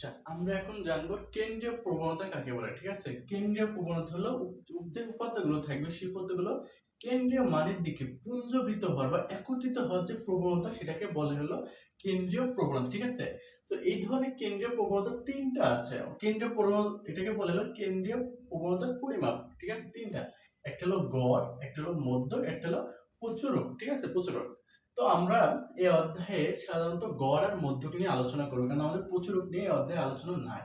আচ্ছা, আমরা এখন জানবো কেন্দ্রীয় প্রবণতা কাকে বলে। ঠিক আছে, কেন্দ্রীয় প্রবণতা হলো যে উপাত্তগুলো থাকবে সেই উপাত্তগুলো কেন্দ্রীয় মানের দিকে পুঞ্জবিত হওয়ার বা একত্রিত হওয়ার যে প্রবণতা সেটাকে বলে হলো কেন্দ্রীয় প্রবণতা। ঠিক আছে, তো এই ধরনের কেন্দ্রীয় প্রবণতা তিনটা আছে। কেন্দ্রীয় প্রবণতা এটাকে বলে হলো কেন্দ্রীয় প্রবণতার পরিমাপ। ঠিক আছে, তিনটা, একটা হলো গড়, একটা হলো মধ্য, একটা হলো প্রচুরক। ঠিক আছে, প্রচুরক। তো আমরা এই অধ্যায়ে সাধারণত গড় আর মধ্যক নিয়ে আলোচনা করবো, কারণ আমাদের প্রচুরক নিয়ে এই অধ্যায়ে আলোচনা নাই।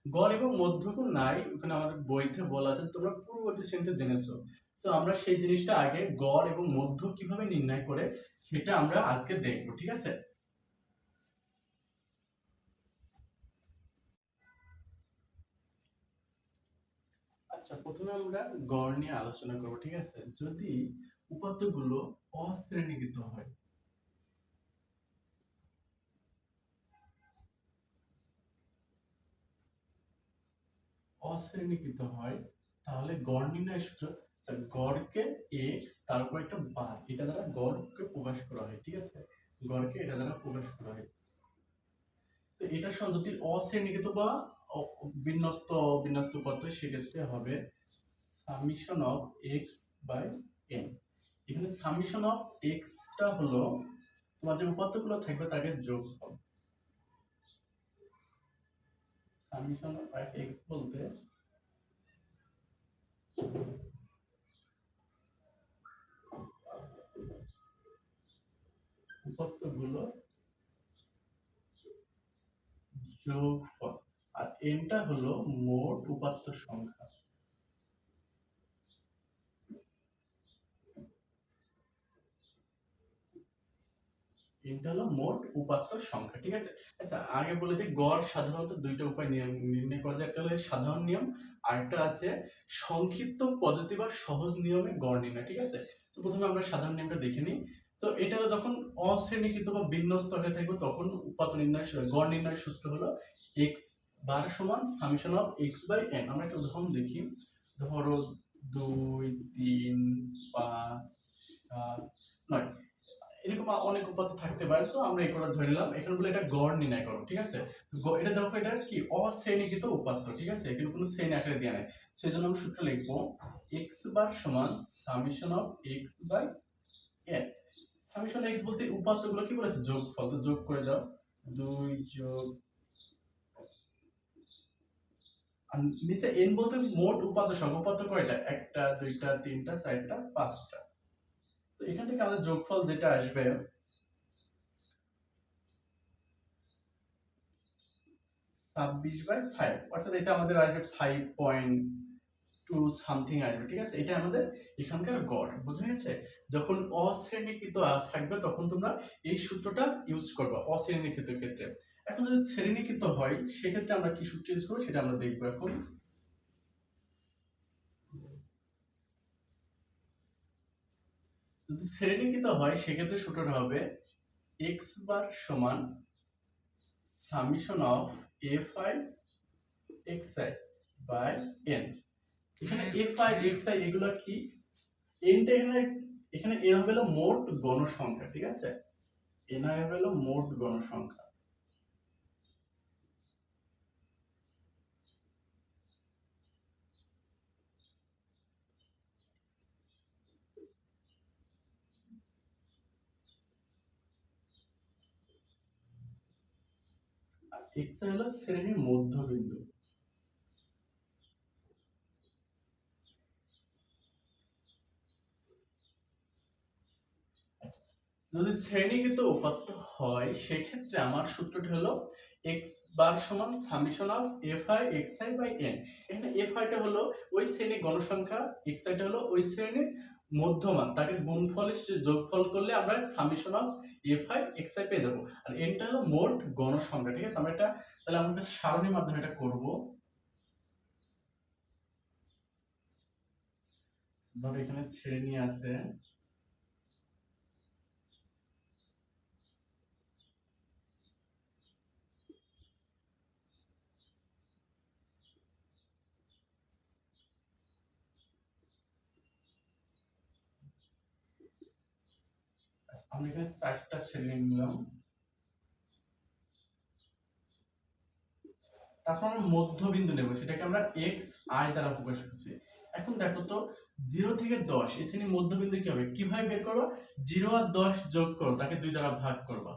গড় এবং মধ্যকও নাই, ওখানে আমাদের বইতে বলা আছে, তোমরা পূর্ববর্তী শ্রেণীতে জেনেছো। তো আমরা সেই জিনিসটা আগে গড় এবং মধ্যক কিভাবে নির্ণয় করে সেটা আমরা আজকে দেখবো। ঠিক আছে, আচ্ছা, প্রথমে আমরা গড় নিয়ে আলোচনা করবো। ঠিক আছে, যদি উপাত্তগুলো অশ্রেণীকৃত হয়, তাহলে গড় নির্ণয় সূত্র, আচ্ছা, গড়কে এক্স তারপর একটা বার, এটা দ্বারা গড়কে প্রকাশ করা হয়। ঠিক আছে, গড়কে এটা দ্বারা প্রকাশ করা হয়। তো এটার সঙ্গে যদি অশ্রেণীকৃত বা বিন্যস্ত বিন্যস্ত করতে হয়, সেক্ষেত্রে হবে summation of x by n. এখানে সামেশন অফ এক্সটা হলো তোমার যে উপাত্তগুলো থাকবে তাকে যোগফল। সামেশন অফ এক্স বলতে উপাত্তগুলো যোগফল, আর এনটা হলো মোট উপাত্ত সংখ্যা। এটা হলো মোট উপাত্ত সংখ্যা। ঠিক আছে, আচ্ছা, আগে বলে দিই গড় সাধারণত দুইটা উপায় নির্ণয় করা যায়। একটা হলো সাধারণ নিয়ম, আর একটা আছে সংক্ষিপ্ত পদ্ধতি বা সহজ নিয়মে গড় নির্ণয়। ঠিক আছে, তো প্রথমে আমরা সাধারণ নিয়মটা দেখে নিই। তো এটা যখন অশ্রেণীকৃত বা বিন্যস্ত হয়ে থাকবে তখন উপাত্ত নির্ণয় গড় নির্ণয়ের সূত্র হলো এক্স বার সমান summation of x by n. আমরা একটা উদাহরণ দেখি। ধরো 2, 3, 5, 7, 9, এরকম অনেক উপাত্ত থাকতে পারে। তো আমরা এগুলো ধরে নিলাম, এখানে বলে এটা গড় নির্ণয় করো। ঠিক আছে, এটা দেখো, এটা কি অশ্রেণীকৃত উপাত্ত। ঠিক আছে, এখানে কোনো শ্রেণী আকারে দেওয়া নাই, সেজন্য আমরা সূত্র লিখবো এক্স বার সমান summation of x by n. Summation x বলতে উপাত্তগুলো কি বলেছে, যোগফল, তো যোগ করে দাও। 2 যোগ, আর নিচে এন বলতে মোট উপাত্ত সংখ্যা। উপাত্ত কয়টা, একটা, দুইটা, তিনটা, চারটা, পাঁচটা। তো এখান থেকে আমাদের যোগফল যেটা আসবে 26/5, অর্থাৎ এটা আমাদের আসবে 5.2 সামথিং আসবে। ঠিক আছে, এটা আমাদের এখানকার গড়। বুঝা গেছে? যখন অশ্রেণীকৃত থাকবে তখন তোমরা এই সূত্রটা ইউজ করবে অশ্রেণীকৃত ক্ষেত্রে। এখন যদি শ্রেণীকৃত হয় সেক্ষেত্রে আমরা কি সূত্র ইউজ করবো সেটা আমরা দেখবো এখন। যদি শ্রেণীকৃত হয় সেক্ষেত্রে সূত্রটা হবে এক্স বার সমান summation of f i x i by n. এখানে এফ আই এক্স আই এগুলো কি, এনটা এখানে, এখানে এন হবে হলো মোট গণসংখ্যা। ঠিক আছে, এন আই হবে হলো মোট গণসংখ্যা। আর এক্স আই হলো শ্রেণীর মধ্যবিন্দু। যদি শ্রেণীকৃত উপাত্ত হয় সেক্ষেত্রে আমার সূত্রটি হলো এক্স বার সমান summation of f i x i by n. এখানে এফ আইটা হলো ওই শ্রেণীর গণসংখ্যা, এক্স আইটা হলো ওই শ্রেণীর মধ্যমান, তাকে গুণফলের যোগফল করলে আমরা summation of f i x I পেয়ে যাবো। আর এনটা হলো মোট গণসংখ্যা। ঠিক আছে, আমরা এটা তাহলে আমরা সারণীর মাধ্যমে এটা করব। ধরো এখানে শ্রেণী আছে, আমরা এখানে চারটা শ্রেণী নিলাম। তারপর আমরা মধ্যবিন্দু নেব, সেটাকে আমরা এক্স আই দ্বারা প্রকাশ করছি। এখন দেখো তো 0 থেকে 10 এই শ্রেণীর মধ্যবিন্দু কি হবে, কিভাবে বের করবা? 0 আর 10 যোগ করো, তাকে 2 দ্বারা ভাগ করবা,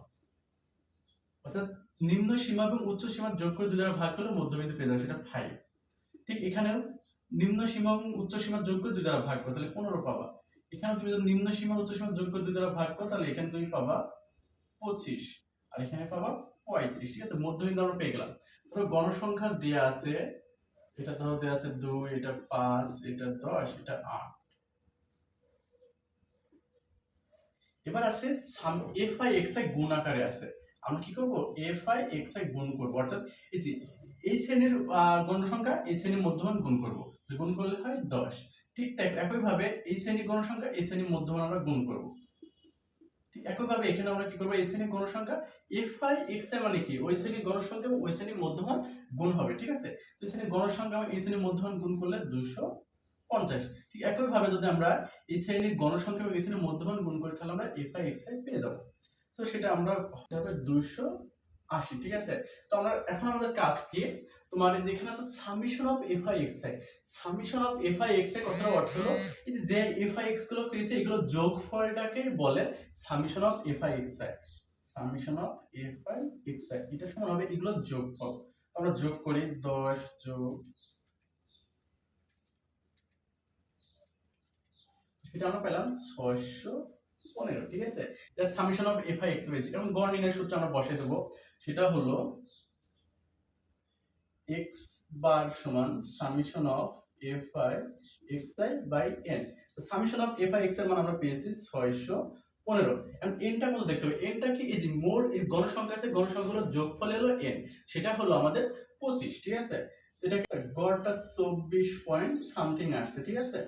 অর্থাৎ নিম্ন সীমা এবং উচ্চ সীমা যোগ করে 2 দ্বারা ভাগ করলে মধ্যবিন্দু পেয়ে যাবে, সেটা 5। ঠিক এখানেও নিম্ন সীমা এবং উচ্চ সীমা যোগ করে 2 দ্বারা ভাগ করো, তাহলে 15 পাবা। এখানে তুমি যদি নিম্ন সীমা উচ্চ সীমা যোগ করে 2 দ্বারা ভাগ করো, তাহলে এখানে তুমি পাবা 25 আর এখানে পাবা 35। ঠিক আছে, মধ্যবিন্দু আমরা পেয়ে গেলাম। ধরো গণসংখ্যা দেয়া আছে, এটা ধরো দেয়া আছে 2, এটা 5, এটা 10, এটা 8। এবার আছে fi গুণ আকারে আছে, আমরা কি করব? fi গুণ করব, অর্থাৎ এই যে এই শ্রেণীর গণসংখ্যা এই শ্রেণীর মধ্যমান গুণ করব, গুণ করলে হয় 10। ঠিক তাই একই ভাবে এই শ্রেণীর গণসংখ্যা এই শ্রেণীর মধ্যমান আমরা গুণ করব। ঠিক একই ভাবে এখানে আমরা কি করব? এই শ্রেণীর গণসংখ্যা fi মানে কি, ওই শ্রেণীর গণসংখ্যা এবং ওই শ্রেণীর মধ্যমান গুণ হবে। ঠিক আছে, তো এই শ্রেণীর গণসংখ্যা এবং এই শ্রেণীর মধ্যমান গুণ করলে 250। ঠিক একই ভাবে যদি আমরা এই শ্রেণীর গণসংখ্যা এবং এই শ্রেণীর মধ্যমান গুণ করি, তাহলে আমরা fi পেয়ে যাব। তো সেটা আমরা হবে 280। ঠিক আছে, তো আমরা এখন আমাদের কাজ কি, তোমার যেখানে আছে summation of fi summation of fi কথার অর্থ হলো এই যে fi গুলো পেয়েছে এগুলো যোগফলটাকে বলে summation of fi summation of fi এটা সমান হবে এগুলো যোগফল। আমরা যোগ করি 10 যোগ, সেটা আমরা পেলাম 615। ঠিক আছে, এটা সামেশন অফ fi পেয়েছি। এখন গড় নির্ণয়ের সূত্র আমরা বসাই দেব, সেটা হলো x বার সমান summation of fi by n। তো সামেশন অফ fi এর মান আমরা পেয়েছি 615। এখন n টা কত দেখতে হবে, n টা কি, এই যে মোট এই গণসংখ্যা আছে, গণসংখ্যাগুলোর যোগফল হলো n, সেটা হলো আমাদের 25। ঠিক আছে, তো এটা গড়টা 24 পয়েন্ট সামথিং আসছে। ঠিক আছে,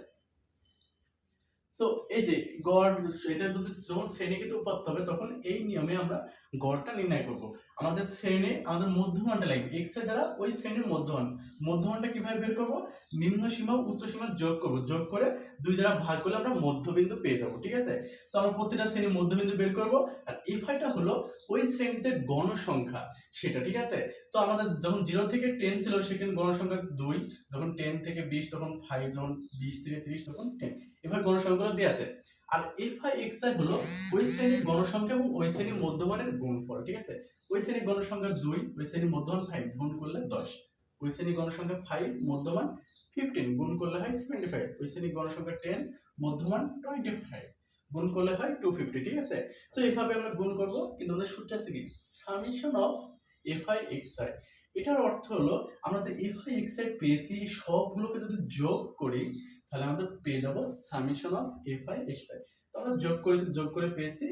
সো এই যে গড়, এটা যদি যখন শ্রেণীকৃত উপাত্ত হবে তখন এই নিয়মে আমরা গড়টা নির্ণয় করব। আমাদের শ্রেণী আমাদের মধ্যমানটা লাগবে x এর দ্বারা ওই শ্রেণীর মধ্যমান, মধ্যমানটা কিভাবে বের করব? নিম্ন সীমা উচ্চ সীমা যোগ করব, যোগ করে 2 দ্বারা ভাগ করলে আমরা মধ্যবিন্দু পেয়ে যাব। ঠিক আছে, তো আমরা প্রত্যেকটা শ্রেণীর মধ্যবিন্দু বের করব, আর ফাইটা হলো ওই শ্রেণীর যে গণসংখ্যা সেটা। ঠিক আছে, তো আমাদের যখন 0 থেকে 10 ছিল সেখানে গণসংখ্যা 2, যখন 10 থেকে 20 তখন 5, যখন 20 থেকে 30 তখন 10, এভাবে গণসংখ্যাগুলো দেয়া আছে। আর fi হলো ওই শ্রেণীর গণসংখ্যা এবং ওই শ্রেণীর মধ্যমানের গুণফল। ঠিক আছে, ওই শ্রেণীর গণসংখ্যা 2, ওই শ্রেণীর মধ্যমান 5, গুণ করলে 10। ওই শ্রেণীর গণসংখ্যা 5, মধ্যমান 15, গুণ করলে হয় 75। ওই শ্রেণীর গণসংখ্যা 10, মধ্যমান 25, গুণ করলে হয় 250। ঠিক আছে, তো এইভাবে আমরা গুণ করব, কিন্তু আমাদের সূত্র আছে কি, সামেশন অফ fi এটার অর্থ হলো আমরা যে fi পেয়েছি সবগুলোকে যদি যোগ করি, তাহলে আমাদের পেয়ে যাবো সামেশন অফ fi। তো আমরা যোগ করে পেয়েছি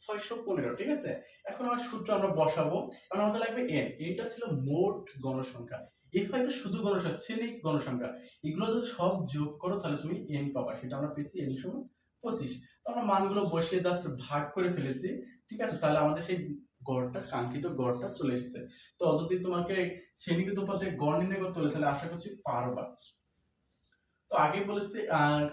615। ঠিক আছে, এখন আমার সূত্র আমরা বসাবো, কারণ আমাদের লাগবে n, এটা ছিল মোট গণসংখ্যা, fi তো শুধু গণসংখ্যা, শ্রেণিক গণসংখ্যা, এগুলো যদি সব যোগ করো তাহলে তুমি n পাবা, সেটা আমরা পেয়েছি n সমান 25। তো আমরা মানগুলো বসিয়ে জাস্ট ভাগ করে ফেলেছি। ঠিক আছে, তাহলে আমাদের সেই গড়টা, কাঙ্ক্ষিত গড়টা চলে এসেছে। তো যদি তোমাকে শ্রেণীকৃত উপাত্তের গড় নির্ণয় করতে হলে তাহলে আশা করছি পারবা। তো আগে বলেছি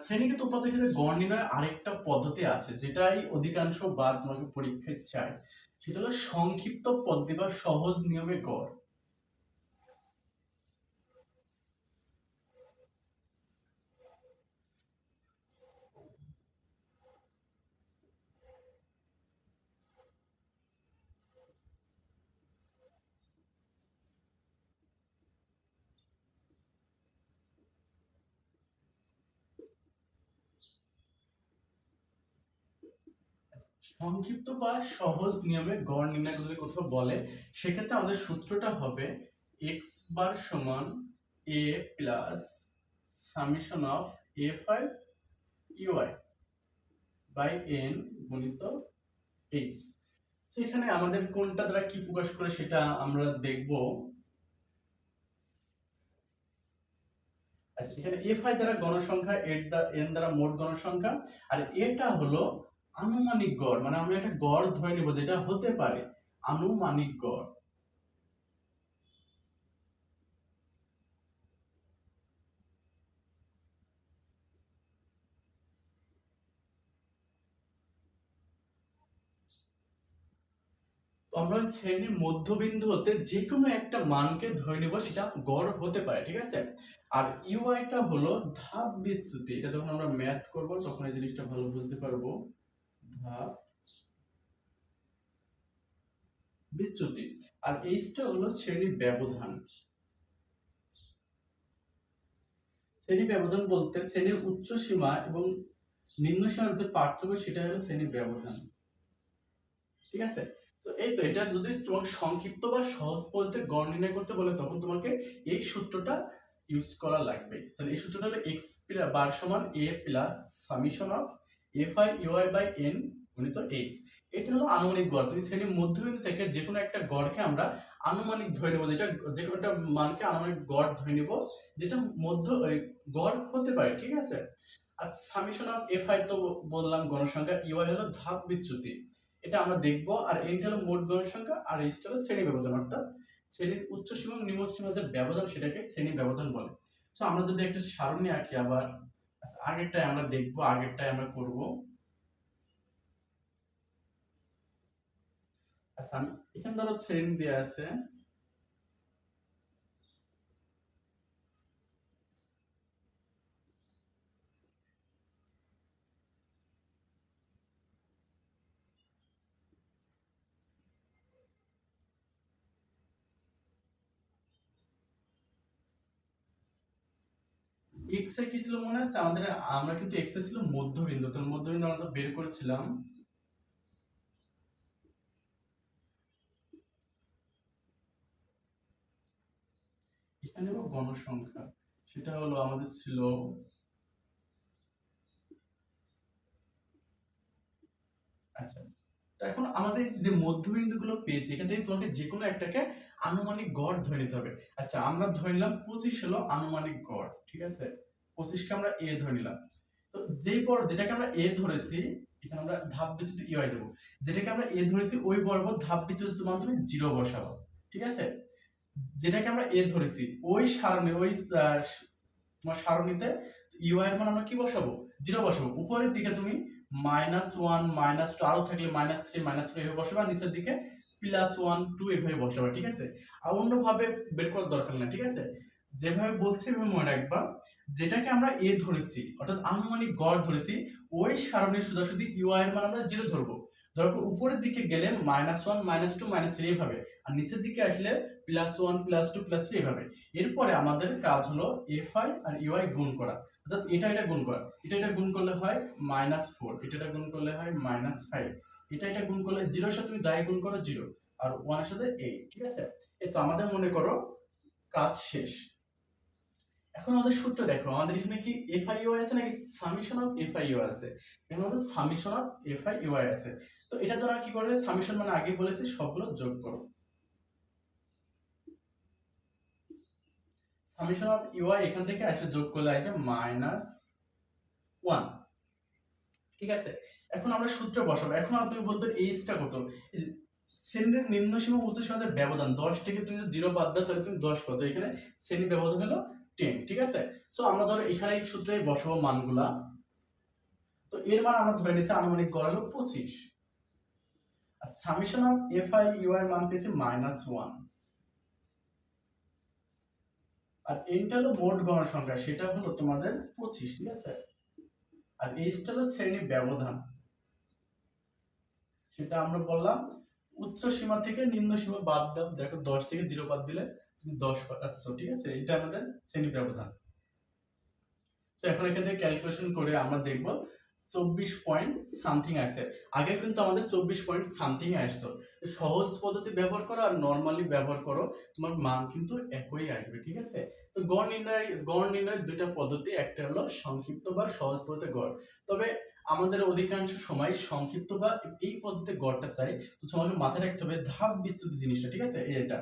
শ্রেণীকৃত উপাত্তের ক্ষেত্রে গড় নির্ণয়ের আরেকটা পদ্ধতি আছে, যেটাই অধিকাংশ বার তোমাকে পরীক্ষায় চায়, সেটা হলো সংক্ষিপ্ত পদ্ধতি বা সহজ নিয়মে গড়। সংক্ষিপ্ত বা সহজ নিয়মে গড় নির্ণয় যদি কোথাও বলে, সেক্ষেত্রে আমাদের সূত্রটা হবে x বার সমান a plus summation of fi ui by n গুণিত h। তো এখানে আমাদের কোনটা দ্বারা কি প্রকাশ করে সেটা আমরা দেখব। আচ্ছা, এখানে fi দ্বারা গণসংখ্যা, n দ্বারা মোট গণসংখ্যা, আর এটা হলো আনুমানিক গড়, মানে আমরা একটা গড় ধরে নিব যেটা হতে পারে আনুমানিক গড়। তো আমরা শ্রেণীর মধ্যবিন্দু হতে যে কোনো একটা মানকে ধরে নেব, সেটা গড় হতে পারে, ঠিক আছে। আর ইউআইটা হলো ধাপ বিচ্যুতি। এটা যখন আমরা ম্যাথ করব তখন এই জিনিসটা ভালো বুঝতে পারবো। ধাপ বিচ্যুতি। আর এইচটা হলো শ্রেণী ব্যবধান। শ্রেণী ব্যবধান বলতে শ্রেণীর উচ্চ সীমা এবং নিম্ন সীমার মধ্যে পার্থক্য, সেটা হলো শ্রেণী ব্যবধান, ঠিক আছে। তো এই তো, এটা যদি তোমাকে সংক্ষিপ্ত বা সহজ পদ্ধতিতে গড় নির্ণয় করতে বলে তখন তোমাকে এই সূত্রটা ইউজ করা লাগবে। তাহলে এই সূত্রটা হলো x বার সমান a plus summation of fi ui by n গুণিত h। এটা হলো আনুমানিক গড়। তুমি শ্রেণীর মধ্যবিন্দু থেকে যে কোনো একটা গড়কে আমরা আনুমানিক ধরে নেব, যেটা যে কোনো একটা মানকে আনুমানিক গড় ধরে নেব, যেটা গড় হতে পারে, ঠিক আছে। আর সামেশন অফ fi তো বললাম গণসংখ্যা, ui হলো ধাপ বিচ্যুতি, এটা আমরা দেখব। আর n হলো মোট গণসংখ্যা, আর h হলো শ্রেণী ব্যবধান, অর্থাৎ শ্রেণীর উচ্চ সীমা এবং নিম্ন সীমার যে ব্যবধান সেটাকে শ্রেণী ব্যবধান বলে। সো আমরা যদি একটা সারণী আঁকি, আবার আগেরটাই আমরা দেখব, আগেরটাই আমরা করব। আচ্ছা, এখানে ধরো শ্রেণী দেয়া আছে, x এ কি ছিল মনে আছে আমাদের? আমরা কিন্তু x এ ছিল মধ্যবিন্দু, তো মধ্যবিন্দু আমরা বের করেছিলাম। এখানে গণসংখ্যা, সেটা হলো আমাদের ছিল, আচ্ছা। তো এখন আমাদের যে মধ্যবিন্দুগুলো পেয়েছি, এখান থেকে তোমাকে যে কোনো একটাকে আনুমানিক গড় ধরে নিতে হবে। আচ্ছা, আমরা ধরে নিলাম 25 হলো আনুমানিক গড়, ঠিক আছে। 25কে আমরা a ধরে নিলাম। তো যেটাকে আমরা a ধরেছি, এখানে আমরা ধাপ বিচ্যুতি ইউআই দেবো। যেটাকে আমরা a ধরেছি ওই বরাবর ধাপ বিচ্যুতির মান তুমি 0 বসাবো, ঠিক আছে। যেটাকে আমরা a ধরেছি ওই সারণী, ওই তোমার সারণীতে ইউআই এর মান আমরা কি বসাবো? 0 বসাবো। উপরের দিকে তুমি -1 -2 আরো থাকলে -3 -4 এভাবে বসাবো, আর নিচের দিকে +1 2 এভাবে বসাবো, ঠিক আছে। আর অন্যভাবে বের করার দরকার নেই, ঠিক আছে। যেভাবে বলছি এভাবে মনে রাখবা। যেটাকে আমরা a ধরেছি, অর্থাৎ আনুমানিক গড় ধরেছি, ওই সারণীর সোজাসুজি ইউআই এর মান আমরা 0 ধরবো। ধরো উপরের দিকে গেলে -1 -2 -3 এভাবে, আর নিচের দিকে আসলে +1 +2 +3 এভাবে। এরপরে আমাদের কাজ হলো fi আর ui গুণ করা, অর্থাৎ এটা গুণ করা। এটা গুণ করলে হয় -4, এটা গুণ করলে হয় -5, এটা গুণ করলে 0 এর সাথে তুমি যাই গুণ করো 0, আর 1 এর সাথে 8, ঠিক আছে। এই তো আমাদের মনে করো কাজ শেষ। এখন আমাদের সূত্র দেখো, আমাদের এখানে কি FIUI আছে নাকি সামেশন অফ FIUI আছে? এখানে আমাদের সামেশন অফ FIUI আছে। তো এটা দ্বারা কি করবে? সামেশন মানে আগে বলেছি সবগুলো যোগ করো। সামেশন অফ ইউআই এখান থেকে আসলে যোগ করলে আসবে -1, ঠিক আছে। এখন আমরা সূত্র বসাবো। এখন আর তুমি বলতে এইচটা কত? শ্রেণীর নিম্ন সীমা উচ্চ সীমার ব্যবধান 10 থেকে তুমি 0 বাদ দাও তাহলে তুমি 10 পাচ্ছ। এখানে শ্রেণী ব্যবধান হলো 10, ঠিক আছে। সো আমরা ধরো এখানে এই সূত্রে বসাবো মানগুলা। তো এর মান আমরা ধরে নিয়েছি আনুমানিক গড় হলো 25, আর সামেশন অফ এফআই ইউআই মান পেয়েছি -1, আর এনটা হলো মোট গণসংখ্যা, সেটা হলো তোমাদের 25, ঠিক আছে। আর এইচটা হলো শ্রেণী ব্যবধান, সেটা আমরা বললাম উচ্চ সীমা থেকে নিম্ন সীমা বাদ দাও। দেখো 10 থেকে 0 বাদ দিলে তুমি 10 পাচ্ছ, ঠিক আছে। এটা আমাদের শ্রেণী ব্যবধান। তো এখন এখান থেকে ক্যালকুলেশন করে আমরা দেখব 24 পয়েন্ট সামথিং আসছে। আগে কিন্তু আমাদের 24 পয়েন্ট সামথিং আসতো। সহজ পদ্ধতি ব্যবহার করো আর নরমালি ব্যবহার করো, তোমার মান কিন্তু একই আসবে, ঠিক আছে। তো গড় নির্ণয়ের দুইটা পদ্ধতি, একটা হলো সংক্ষিপ্ত বা সহজ পদ্ধতি গড়। তবে আমাদের অধিকাংশ সময় সংক্ষিপ্ত বা এই পদ্ধতিতে গড়টা চাই। তো তোমাকে মাথায় রাখতে হবে ধাপ বিচ্যুতি জিনিসটা, ঠিক আছে। এটা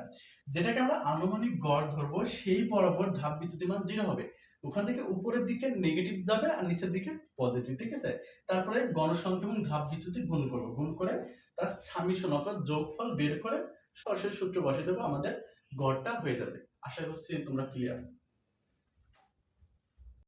যেটাকে আমরা আনুমানিক গড় ধরবো, সেই বরাবর ধাপ বিচ্যুতি মান 0 হবে। ওখান থেকে উপরের দিকে নেগেটিভ যাবে আর নিচের দিকে পজিটিভ, ঠিক আছে। তারপরে গণসংখ্যা এবং ধাপ বিচ্যুতি গুণ করব, গুণ করে তার সামেশন অর্থাৎ যোগফল বের করে সরাসরি সূত্র বসিয়ে দেবো, আমাদের গড়টা হয়ে যাবে। আশা করছি তোমরা ক্লিয়ার।